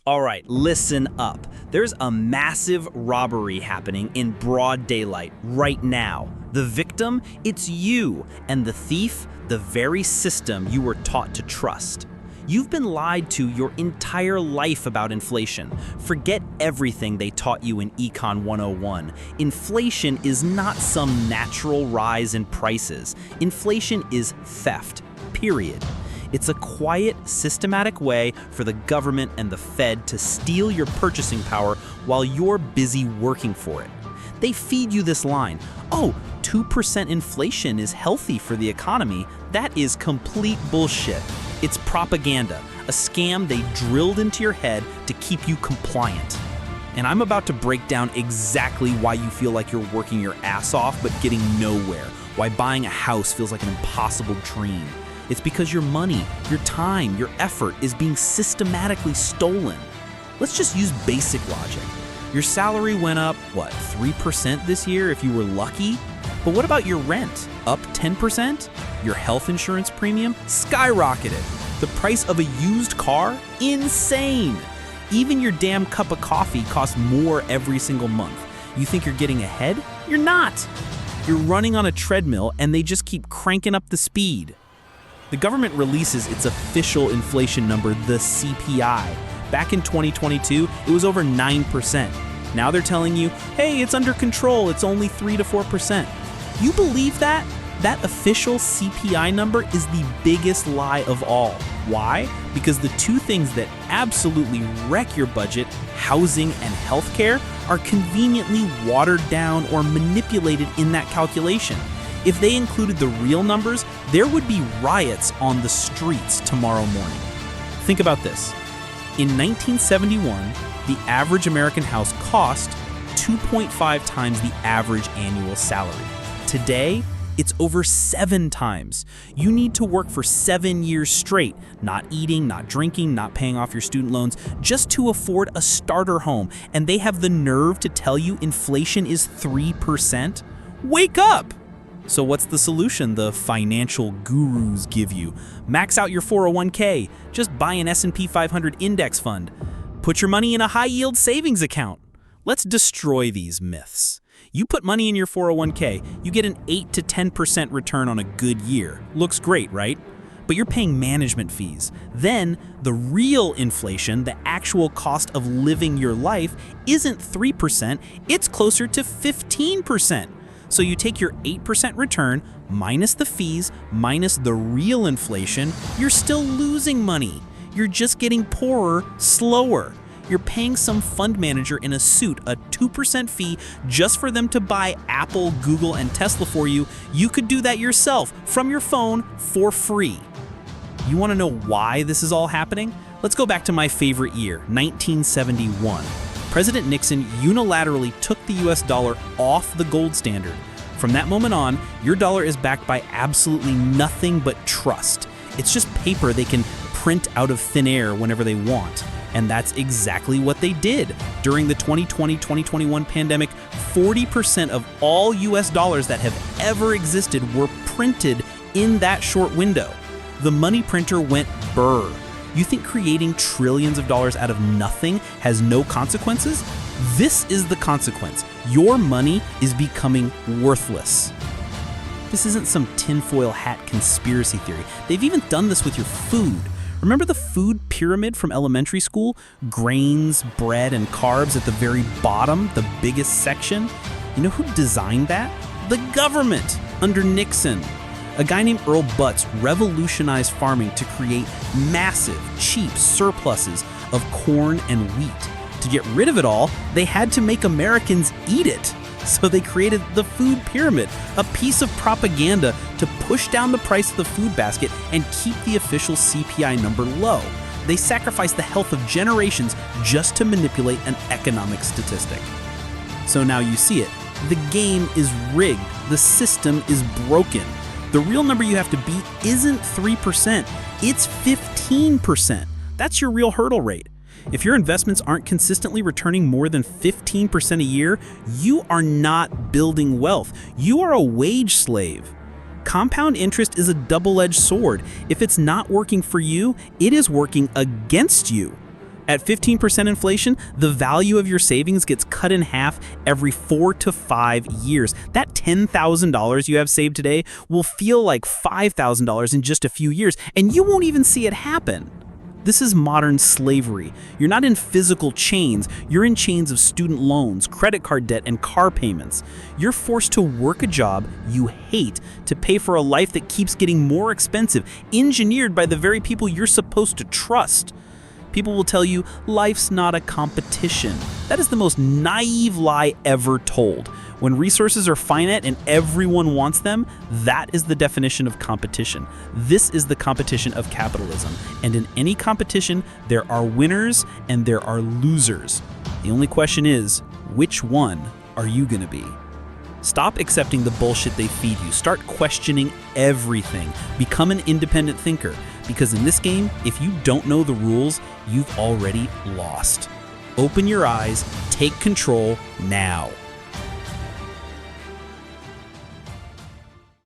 All right, listen up. There's a massive robbery happening in broad daylight right now. The victim, it's you, and the thief, the very system you were taught to trust. You've been lied to your entire life about inflation. Forget everything they taught you in Econ 101. Inflation is not some natural rise in prices. Inflation is theft, period. It's a quiet, systematic way for the government and the Fed to steal your purchasing power while you're busy working for it. They feed you this line, oh, 2% inflation is healthy for the economy. That is complete bullshit. It's propaganda, a scam they drilled into your head to keep you compliant. And I'm about to break down exactly why you feel like you're working your ass off but getting nowhere, why buying a house feels like an impossible dream. It's because your money, your time, your effort is being systematically stolen. Let's just use basic logic. Your salary went up, 3% this year if you were lucky? But what about your rent? Up 10%? Your health insurance premium? Skyrocketed. The price of a used car? Insane. Even your damn cup of coffee costs more every single month. You think you're getting ahead? You're not. You're running on a treadmill and they just keep cranking up the speed. The government releases its official inflation number, the CPI. Back in 2022, it was over 9%. Now they're telling you, hey, it's under control, it's only 3 to 4%. You believe that? That official CPI number is the biggest lie of all. Why? Because the two things that absolutely wreck your budget, housing and healthcare, are conveniently watered down or manipulated in that calculation. If they included the real numbers, there would be riots on the streets tomorrow morning. Think about this. In 1971, the average American house cost 2.5 times the average annual salary. Today, it's over 7 times. You need to work for 7 years straight, not eating, not drinking, not paying off your student loans, just to afford a starter home. And they have the nerve to tell you inflation is 3%? Wake up! So what's the solution the financial gurus give you? Max out your 401k. Just buy an S&P 500 index fund. Put your money in a high-yield savings account. Let's destroy these myths. You put money in your 401k, you get an 8 to 10% return on a good year. Looks great, right? But you're paying management fees. Then, the real inflation, the actual cost of living your life, isn't 3%, it's closer to 15%. So you take your 8% return, minus the fees, minus the real inflation, you're still losing money. You're just getting poorer, slower. You're paying some fund manager in a suit a 2% fee just for them to buy Apple, Google, and Tesla for you. You could do that yourself from your phone for free. You want to know why this is all happening? Let's go back to my favorite year, 1971. President Nixon unilaterally took the US dollar off the gold standard. From that moment on, your dollar is backed by absolutely nothing but trust. It's just paper they can print out of thin air whenever they want. And that's exactly what they did. During the 2020-2021 pandemic, 40% of all US dollars that have ever existed were printed in that short window. The money printer went burr. You think creating trillions of dollars out of nothing has no consequences? This is the consequence. Your money is becoming worthless. This isn't some tinfoil hat conspiracy theory. They've even done this with your food. Remember the food pyramid from elementary school? Grains, bread, and carbs at the very bottom, the biggest section? You know who designed that? The government, under Nixon. A guy named Earl Butz revolutionized farming to create massive, cheap surpluses of corn and wheat. To get rid of it all, they had to make Americans eat it. So they created the food pyramid, a piece of propaganda to push down the price of the food basket and keep the official CPI number low. They sacrificed the health of generations just to manipulate an economic statistic. So now you see it. The game is rigged. The system is broken. The real number you have to beat isn't 3%, it's 15%. That's your real hurdle rate. If your investments aren't consistently returning more than 15% a year, you are not building wealth. You are a wage slave. Compound interest is a double-edged sword. If it's not working for you, it is working against you. At 15% inflation, the value of your savings gets cut in half every 4 to 5 years. That $10,000 you have saved today will feel like $5,000 in just a few years, and you won't even see it happen. This is modern slavery. You're not in physical chains, you're in chains of student loans, credit card debt, and car payments. You're forced to work a job you hate to pay for a life that keeps getting more expensive, engineered by the very people you're supposed to trust. People will tell you life's not a competition. That is the most naive lie ever told. When resources are finite and everyone wants them, that is the definition of competition. This is the competition of capitalism. And in any competition, there are winners and there are losers. The only question is, which one are you going to be? Stop accepting the bullshit they feed you. Start questioning everything. Become an independent thinker. Because in this game, if you don't know the rules, you've already lost. Open your eyes, take control now.